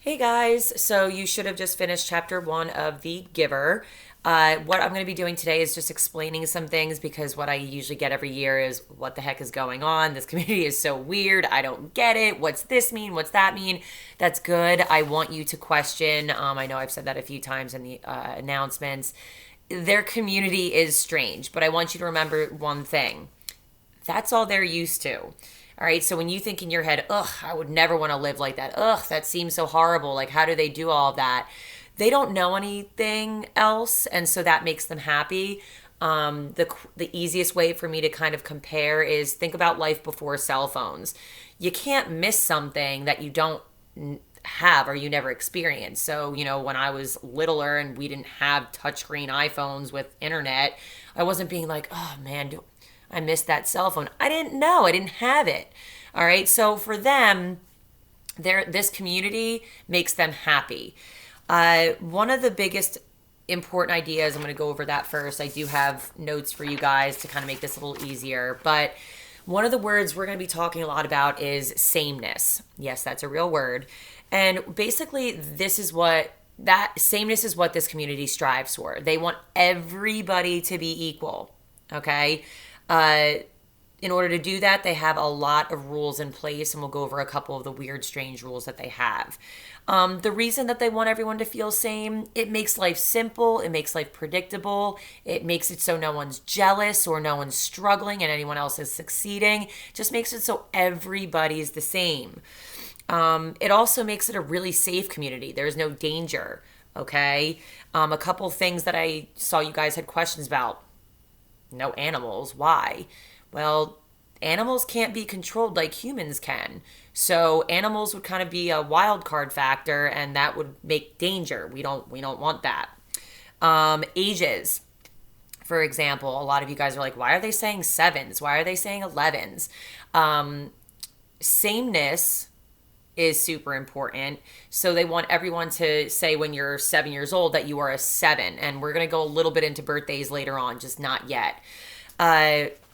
Hey guys, so you should have just finished chapter 1 of The Giver. What I'm going to be doing today is just explaining some things because what I usually get every year is what the heck is going on? This community is so weird. I don't get it. What's this mean? What's that mean? That's good. I want you to question. I know I've said that a few times in the announcements. Their community is strange, but I want you to remember one thing. That's all they're used to. All right. So when you think in your head, ugh, I would never want to live like that. Ugh, that seems so horrible. Like, how do they do all of that? They don't know anything else. And so that makes them happy. The easiest way for me to kind of compare is think about life before cell phones. You can't miss something that you don't have or you never experienced. So, when I was littler and we didn't have touchscreen iPhones with internet, I wasn't being like, oh man, I missed that cell phone. I didn't know. I didn't have it. All right. So for them, this community makes them happy. One of the biggest important ideas, I'm going to go over that first. I do have notes for you guys to kind of make this a little easier. But one of the words we're going to be talking a lot about is sameness. Yes, that's a real word. And basically, that sameness is what this community strives for. They want everybody to be equal. Okay. Uh, in order to do that, they have a lot of rules in place, and we'll go over a couple of the weird, strange rules that they have. The reason that they want everyone to feel same, it makes life simple, it makes life predictable, it makes it so no one's jealous or no one's struggling and anyone else is succeeding. Just makes it so everybody's the same. It also makes it a really safe community. There's no danger. Okay. A couple things that I saw you guys had questions about. No animals. Why? Well, animals can't be controlled like humans can. So animals would kind of be a wild card factor, and that would make danger. We don't want that. Ages, for example, a lot of you guys are like, why are they saying sevens? Why are they saying 11s? Sameness is super important. So they want everyone to say when you're 7 years old that you are a seven. And we're going to go a little bit into birthdays later on, just not yet.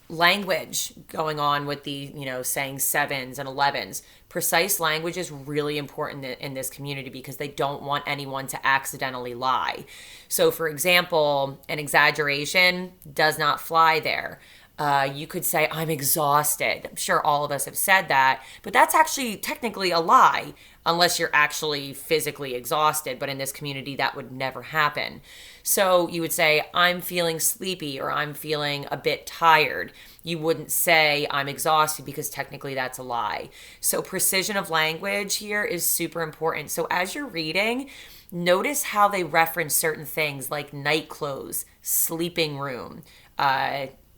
Language going on with the, saying sevens and 11s. Precise language is really important in this community because they don't want anyone to accidentally lie. So, for example, an exaggeration does not fly there. You could say, I'm exhausted. I'm sure all of us have said that, but that's actually technically a lie unless you're actually physically exhausted. But in this community, that would never happen. So you would say, I'm feeling sleepy or I'm feeling a bit tired. You wouldn't say, I'm exhausted because technically that's a lie. So precision of language here is super important. So as you're reading, notice how they reference certain things like night clothes, sleeping room,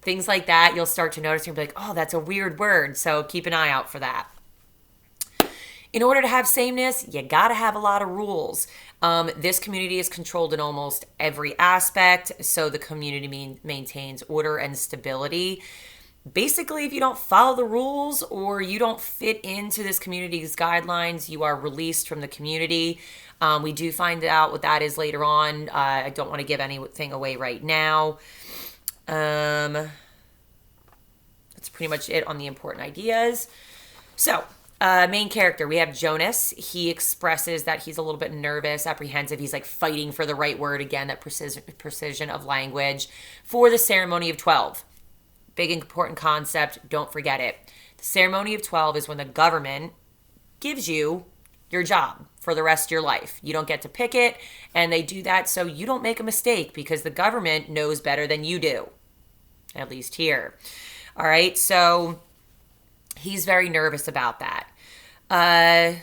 things like that. You'll start to notice and you'll be like, oh, that's a weird word. So keep an eye out for that. In order to have sameness, you got to have a lot of rules. This community is controlled in almost every aspect, so the community maintains order and stability. Basically, if you don't follow the rules or you don't fit into this community's guidelines, you are released from the community. We do find out what that is later on. I don't want to give anything away right now. That's pretty much it on the important ideas. So, main character, we have Jonas. He expresses that he's a little bit nervous, apprehensive. He's like fighting for the right word again, that precision of language for the ceremony of 12. Big important concept. Don't forget it. The ceremony of 12 is when the government gives you your job for the rest of your life. You don't get to pick it, and they do that so you don't make a mistake because the government knows better than you do, at least here. All right, so he's very nervous about that. A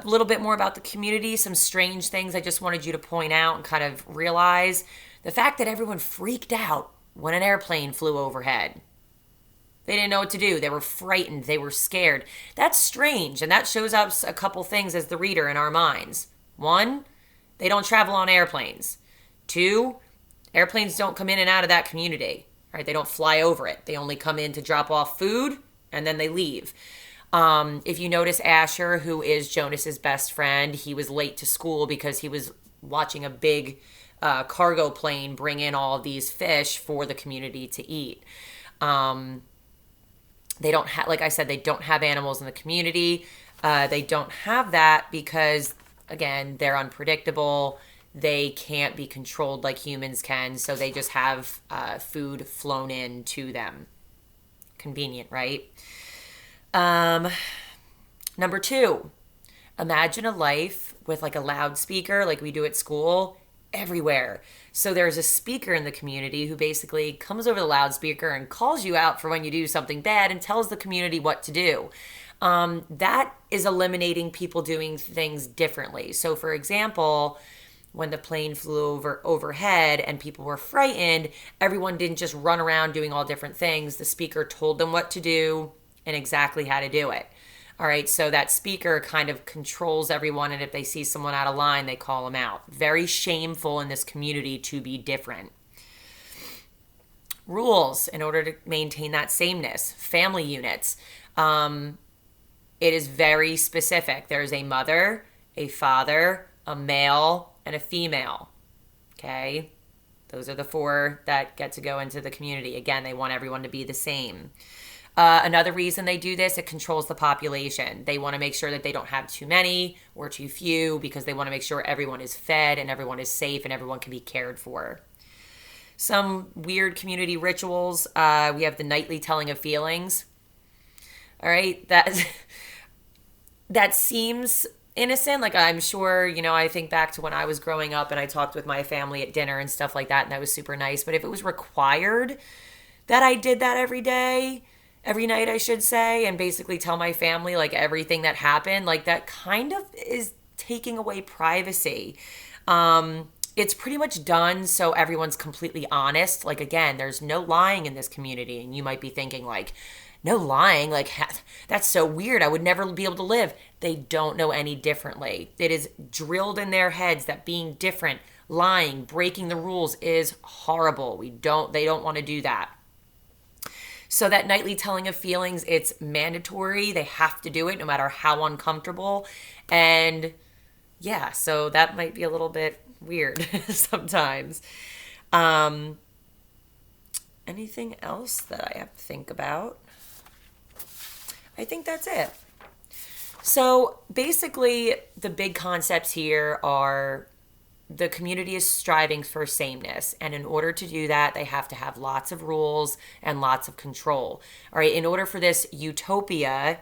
little bit more about the community, some strange things I just wanted you to point out and kind of realize. The fact that everyone freaked out when an airplane flew overhead. They didn't know what to do. They were frightened. They were scared. That's strange, and that shows us a couple things as the reader in our minds. One, they don't travel on airplanes. Two, airplanes don't come in and out of that community. Right? They don't fly over it. They only come in to drop off food, and then they leave. If you notice Asher, who is Jonas's best friend, he was late to school because he was watching a big cargo plane bring in all of these fish for the community to eat. They don't have, like I said, they don't have animals in the community. They don't have that because again, they're unpredictable. They can't be controlled like humans can, so they just have food flown in to them. Convenient, right? Number 2, imagine a life with like a loudspeaker like we do at school everywhere. So there's a speaker in the community who basically comes over the loudspeaker and calls you out for when you do something bad and tells the community what to do. That is eliminating people doing things differently. So for example, when the plane flew overhead and people were frightened, everyone didn't just run around doing all different things. The speaker told them what to do and exactly how to do it. All right, so that speaker kind of controls everyone, and if they see someone out of line, they call them out. Very shameful in this community to be different. Rules in order to maintain that sameness. Family units. It is very specific. There's a mother, a father, a male, and a female. Okay? Those are the 4 that get to go into the community. Again, they want everyone to be the same. Another reason they do this, it controls the population. They want to make sure that they don't have too many or too few because they want to make sure everyone is fed and everyone is safe and everyone can be cared for. Some weird community rituals. We have the nightly telling of feelings. All right, that seems innocent. Like I'm sure, I think back to when I was growing up and I talked with my family at dinner and stuff like that, and that was super nice. But if it was required that I did that every night, I should say, and basically tell my family like everything that happened, like that kind of is taking away privacy. It's pretty much done so everyone's completely honest. Like again, there's no lying in this community, and you might be thinking like, no lying, like that's so weird. I would never be able to live. They don't know any differently. It is drilled in their heads that being different, lying, breaking the rules is horrible. They don't want to do that. So that nightly telling of feelings, it's mandatory. They have to do it no matter how uncomfortable. And yeah, so that might be a little bit weird sometimes. Anything else that I have to think about? I think that's it. So basically, the big concepts here are the community is striving for sameness. And in order to do that, they have to have lots of rules and lots of control. All right, in order for this utopia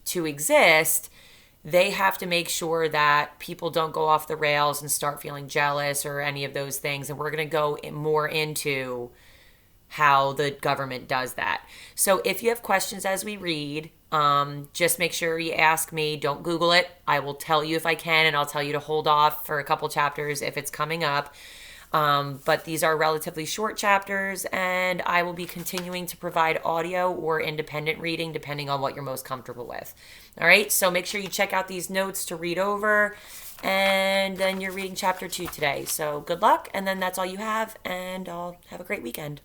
to exist, they have to make sure that people don't go off the rails and start feeling jealous or any of those things. And we're going to go more into how the government does that. So if you have questions as we read, just make sure you ask me. Don't Google it. I will tell you if I can, and I'll tell you to hold off for a couple chapters if it's coming up. But these are relatively short chapters, and I will be continuing to provide audio or independent reading depending on what you're most comfortable with. All right, so make sure you check out these notes to read over, and then you're reading chapter 2 today. So good luck, and then that's all you have, and I'll have a great weekend.